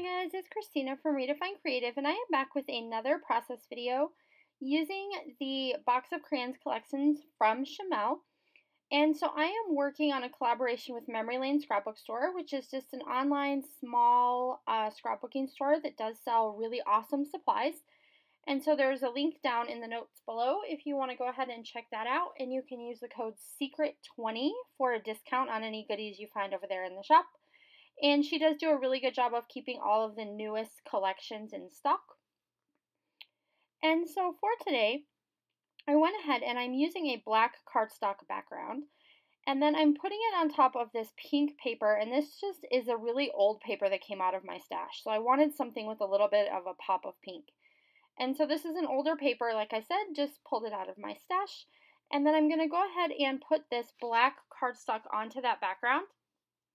guys, it's Christina from Redefine Creative, and I am back with another process video using the box of crayons collections from Chamel. And so I am working on a collaboration with Memory Lane Scrapbook Store, which is just an online small scrapbooking store that does sell really awesome supplies. And so there's a link down in the notes below if you want to go ahead and check that out, and you can use the code SECRET20 for a discount on any goodies you find over there in the shop. And she does do a really good job of keeping all of the newest collections in stock. And so for today, I went ahead and I'm using a black cardstock background. And then I'm putting it on top of this pink paper. And this just is a really old paper that came out of my stash. So I wanted something with a little bit of a pop of pink. And so this is an older paper, like I said, just pulled it out of my stash. And then I'm going to go ahead and put this black cardstock onto that background,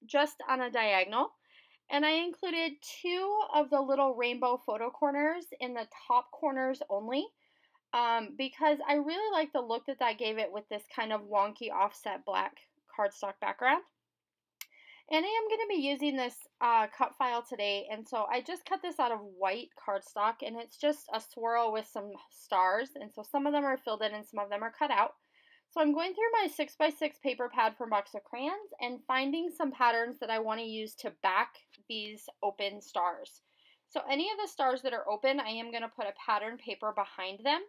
just on a diagonal, and I included two of the little rainbow photo corners in the top corners only because I really like the look that that gave it with this kind of wonky offset black cardstock background. And I am going to be using this cut file today, and so I just cut this out of white cardstock, and it's just a swirl with some stars, and so some of them are filled in and some of them are cut out. So I'm going through my 6x6 paper pad from Box of Crayons and finding some patterns that I want to use to back these open stars. So any of the stars that are open, I am going to put a pattern paper behind them.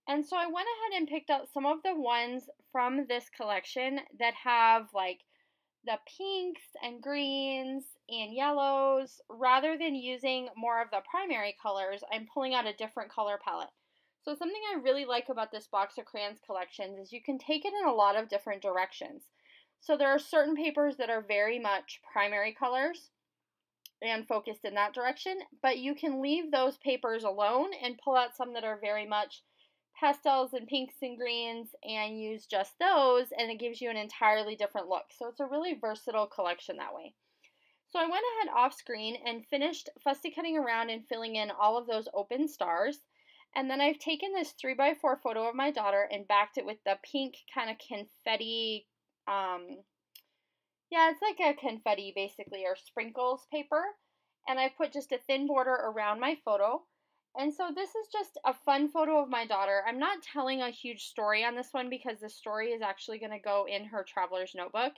And so I went ahead and picked out some of the ones from this collection that have like the pinks and greens and yellows. Rather than using more of the primary colors, I'm pulling out a different color palette. So something I really like about this Box of Crayons collections is you can take it in a lot of different directions. So there are certain papers that are very much primary colors and focused in that direction, but you can leave those papers alone and pull out some that are very much pastels and pinks and greens and use just those, and it gives you an entirely different look. So it's a really versatile collection that way. So I went ahead off screen and finished fussy cutting around and filling in all of those open stars. And then I've taken this 3x4 photo of my daughter and backed it with the pink kind of confetti, yeah, it's like a confetti basically, or sprinkles paper. And I've put just a thin border around my photo. And so this is just a fun photo of my daughter. I'm not telling a huge story on this one because the story is actually going to go in her traveler's notebook.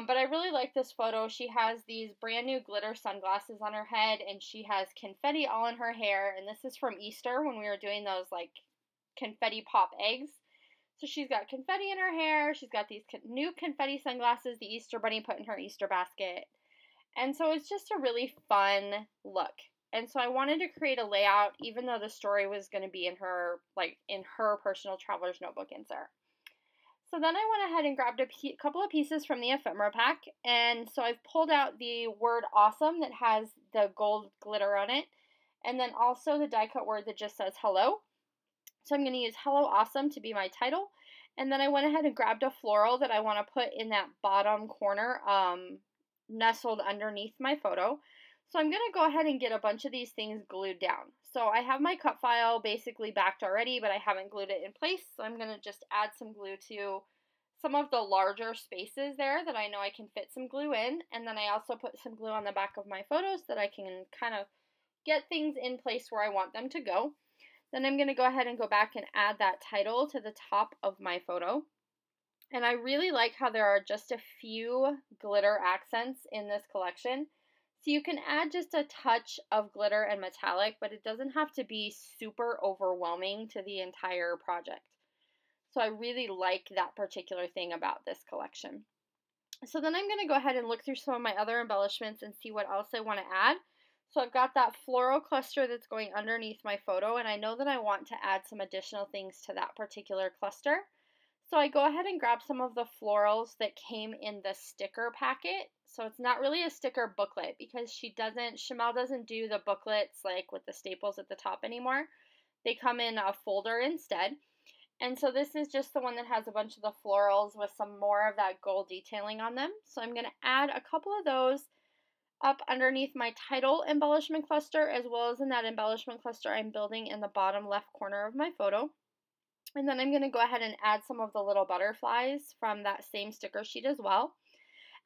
But I really like this photo. She has these brand new glitter sunglasses on her head, and she has confetti all in her hair. And this is from Easter when we were doing those like confetti pop eggs. So she's got confetti in her hair. She's got these new confetti sunglasses the Easter bunny put in her Easter basket. And so it's just a really fun look. And so I wanted to create a layout, even though the story was going to be in her personal traveler's notebook insert. So then I went ahead and grabbed a couple of pieces from the ephemera pack, and so I've pulled out the word awesome that has the gold glitter on it, and then also the die cut word that just says hello. So I'm going to use hello awesome to be my title, and then I went ahead and grabbed a floral that I want to put in that bottom corner nestled underneath my photo. So I'm going to go ahead and get a bunch of these things glued down. So I have my cut file basically backed already, but I haven't glued it in place. So I'm going to just add some glue to some of the larger spaces there that I know I can fit some glue in. And then I also put some glue on the back of my photos that I can kind of get things in place where I want them to go. Then I'm going to go ahead and go back and add that title to the top of my photo. And I really like how there are just a few glitter accents in this collection. So you can add just a touch of glitter and metallic, but it doesn't have to be super overwhelming to the entire project. So I really like that particular thing about this collection. So then I'm going to go ahead and look through some of my other embellishments and see what else I want to add. So I've got that floral cluster that's going underneath my photo, and I know that I want to add some additional things to that particular cluster. So I go ahead and grab some of the florals that came in the sticker packet. So it's not really a sticker booklet because Chamel doesn't do the booklets like with the staples at the top anymore. They come in a folder instead. And so this is just the one that has a bunch of the florals with some more of that gold detailing on them. So I'm going to add a couple of those up underneath my title embellishment cluster, as well as in that embellishment cluster I'm building in the bottom left corner of my photo. And then I'm going to go ahead and add some of the little butterflies from that same sticker sheet as well.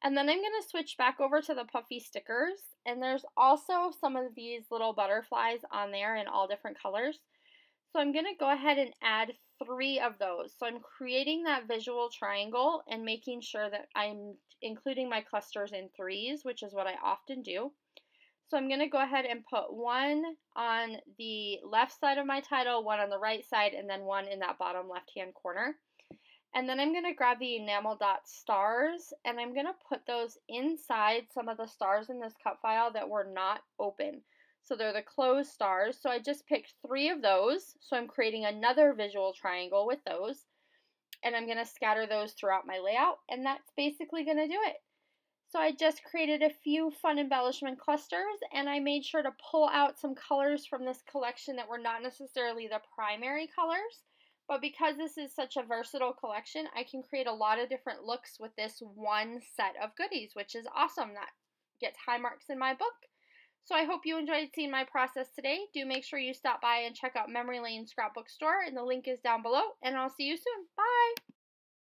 And then I'm going to switch back over to the puffy stickers, and there's also some of these little butterflies on there in all different colors. So I'm going to go ahead and add 3 of those. So I'm creating that visual triangle and making sure that I'm including my clusters in 3s, which is what I often do. So I'm going to go ahead and put 1 on the left side of my title, 1 on the right side, and then 1 in that bottom left-hand corner. And then I'm going to grab the enamel dot stars, and I'm going to put those inside some of the stars in this cut file that were not open. So they're the closed stars. So I just picked 3 of those. So I'm creating another visual triangle with those. And I'm going to scatter those throughout my layout. And that's basically going to do it. So I just created a few fun embellishment clusters, and I made sure to pull out some colors from this collection that were not necessarily the primary colors. But because this is such a versatile collection, I can create a lot of different looks with this one set of goodies, which is awesome. That gets high marks in my book. So I hope you enjoyed seeing my process today. Do make sure you stop by and check out Memory Lane Scrapbook Store, and the link is down below. And I'll see you soon. Bye!